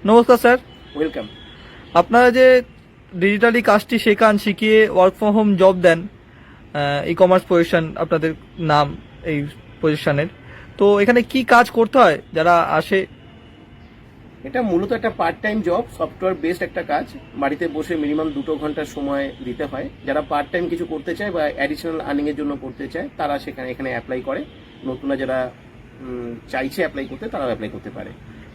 নমস্কার sir. Welcome. আপনারা যে ডিজিটালি কাজটি শেখান, শিখিয়ে ওয়ার্ক ফ্রম হোম জব দেন, ই কমার্স পজিশন আপনাদের নাম এই পজিশনের, তো এখানে কি কাজ করতে হয় যারা আসে? এটা মূলত একটা part time job, software based একটা কাজ। বাড়িতে বসে মিনিমাম 2 ঘন্টার সময় দিতে হয়। যারা পার্ট টাইম কিছু করতে চায় বা অ্যাডিশনাল আর্নিং এর জন্য করতে চায় তারা এখানে অ্যাপ্লাই করে। নতুনরা যারা চাইছে অ্যাপ্লাই করতে তারাও অ্যাপ্লাই করতে পারে।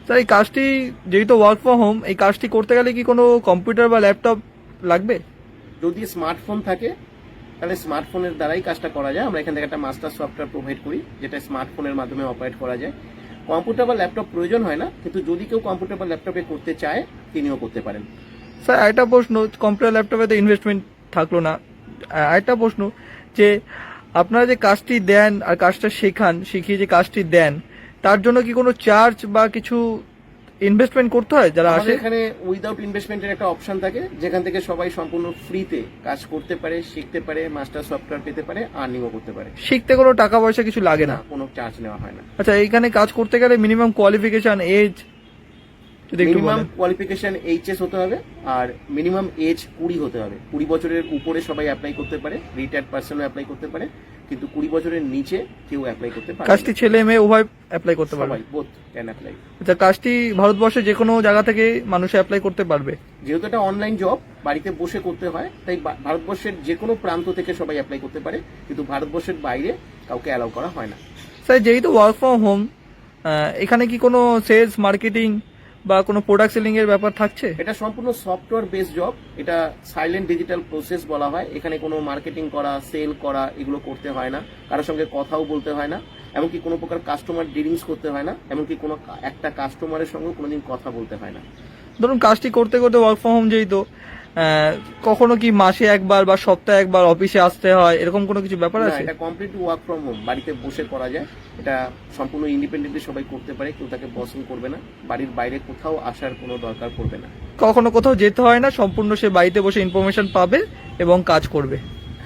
স্যার, এই কাজটি যেহেতু ওয়ার্ক ফ্রম হোম, এই কাজটি করতে গেলে কি কোনো কম্পিউটার বা ল্যাপটপ লাগবে? যদি স্মার্টফোন থাকে তাহলে স্মার্টফোনের দ্বারাই কাজটা করা যায়। আমরা এখান থেকে একটা মাস্টার সফটওয়্যার প্রোভাইড করি যেটা স্মার্টফোনের মাধ্যমে অপারেট করা যায়। কম্পিউটার বা ল্যাপটপ প্রয়োজন হয় না, কিন্তু যদি কেউ কম্পিউটার বা ল্যাপটপে করতে চায় তিনিও করতে পারেন। স্যার, একটা প্রশ্ন, কম্পিউটার ল্যাপটপে তো ইনভেস্টমেন্ট থাকলো না, একটা প্রশ্ন যে আপনারা যে কাজটি দেন আর কাজটা শেখান, শিখিয়ে যে কাজটি দেন, তার জন্য কি কোনো চার্জ বা কিছু ইনভেস্টমেন্ট করতে হয় যারা আসে? এখানে উইদাউট ইনভেস্টমেন্টের একটা অপশন থাকে যেখান থেকে সবাই সম্পূর্ণ ফ্রিতে কাজ করতে পারে, শিখতে পারে, মাস্টার সফটওয়্যার পেতে পারে, আর্নিংও করতে পারে। শিখতে কোনো টাকা পয়সা কিছু লাগে না? কোনো চার্জ নেওয়া হয় না। আচ্ছা, এইখানে কাজ করতে গেলে মিনিমাম কোয়ালিফিকেশন, এজ যদি একটু মিনিমাম বলেন। কোয়ালিফিকেশন এইচএস হতে হবে আর মিনিমাম এজ 20 হতে হবে। 20 বছরের উপরে সবাই অ্যাপ্লাই করতে পারে, রিটায়ার্ড পার্সনও অ্যাপ্লাই করতে পারে, কিন্তু 20 বছরের নিচে কেউ অ্যাপ্লাই করতে পারে না। কাজটি ছেলে মেয়ে উভয় অ্যাপ্লাই করতে পারবে? সবাই বোথ ক্যান অ্যাপ্লাই। আচ্ছা, কাজটি ভারতবর্ষে যে কোনো জায়গা থেকে মানুষ অ্যাপ্লাই করতে পারবে? যেহেতু এটা অনলাইন জব, বাড়িতে বসে করতে হয়, তাই ভারতবর্ষের যে কোনো প্রান্ত থেকে সবাই অ্যাপ্লাই করতে পারে, কিন্তু ভারতবর্ষের বাইরে কাউকে অ্যালাউ করা হয় না। স্যার, যেহেতু ওয়ার্ক ফ্রম হোম, এখানে কি কোনো সেলস, মার্কেটিং বা কোনো প্রোডাক্ট সেলিং এর ব্যাপার থাকছে? এটা সম্পূর্ণ সফটওয়্যার বেসড জব। এটা সাইলেন্ট ডিজিটাল প্রসেস বলা হয়। এখানে কোনো মার্কেটিং করা, সেল করা এগুলো করতে হয় না, কারোর সঙ্গে কথাও বলতে হয় না, এমনকি কোনো প্রকার কাস্টমার ডিলিংস করতে হয় না, এমনকি কোনো একটা কাস্টমারের সঙ্গে কোনোদিন কথা বলতে হয় না। ধরুন কাজটি করতে করতে ওয়ার্ক ফ্রম হোম যেহেতু, কখনো কি মাসে একবার বা সপ্তাহে একবার অফিসে আসতে হয়, এরকম কোনো কিছু ব্যাপার না, আছে? এটা কমপ্লিট ওয়ার্ক ফ্রম হোম, বাড়িতে বসে করা যায়। এটা সম্পূর্ণ ইন্ডিপেন্ডেন্টলি সবাই করতে পারে, কেউ তাকে বসিং করবে না, বাড়ির বাইরে কোথাও আসার কোনো দরকার পড়বে না। কখনো কোথাও যেতে হয় না, সম্পূর্ণ সে বাড়িতে বসে ইনফরমেশন পাবে এবং কাজ করবে?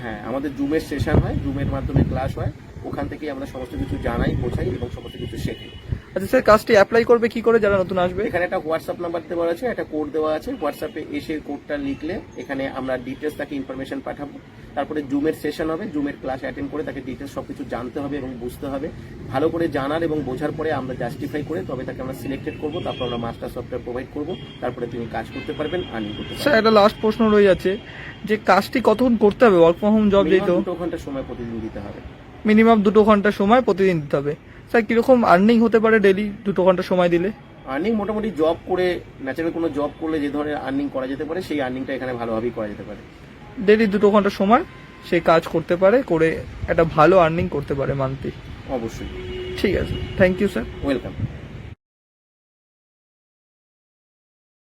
হ্যাঁ, আমাদের জুমের সেশন হয়, জুমের মাধ্যমে ক্লাস হয়, ওখান থেকেই আমরা সমস্ত কিছু জানাই, বোঝাই এবং সমস্ত কিছু শেখাই। আচ্ছা স্যার, কাজটি অ্যাপ্লাই করবে কি করে যারা নতুন আসবে? এখানে একটা হোয়াটসঅ্যাপ নাম্বার দেওয়া আছে, একটা কোড দেওয়া আছে। হোয়াটসঅ্যাপে এসে কোডটা লিখলে এখানে আমরা ডিটেলস তাকে ইনফরমেশন পাঠাবো। তারপরে জুমের সেশন হবে, জুমের ক্লাস অ্যাটেন্ড করে তাকে ডিটেলস সবকিছু জানতে হবে এবং বুঝতে হবে। ভালো করে জানার এবং বোঝার পরে আমরা জাস্টিফাই করে তবে তাকে আমরা সিলেক্টেড করবো। তারপর আমরা মাস্টার সফটওয়্যার প্রোভাইড করবো, তারপরে তিনি কাজ করতে পারবেন, আর্নিং করতে স্যার, পারবেন। একটা লাস্ট প্রশ্ন রয়ে যাচ্ছে যে কাজটি কতক্ষণ করতে হবে? ওয়ার্ক ফ্রম হোম জব যেহেতু 2 ঘন্টা সময় প্রতিদিন দিতে হবে। মিনিমাম 2 ঘন্টা সময় প্রতিদিন দিতে হবে। স্যার, কিরকম আর্নিং হতে পারে ডেলি 2 ঘন্টা সময় দিলে? আর্নিং মোটামুটি জব করে, ন্যাচারাল কোনো জব করলে যে ধরনের আর্নিং করা যেতে পারে সেই আর্নিংটা এখানে ভালোভাবেই করা যেতে পারে। ডেলি 2 ঘন্টা সময় সে কাজ করতে পারে, করে একটা ভালো আর্নিং করতে পারে মান্থলি। অবশ্যই। ঠিক আছে, থ্যাংক ইউ স্যার। ওয়েলকাম।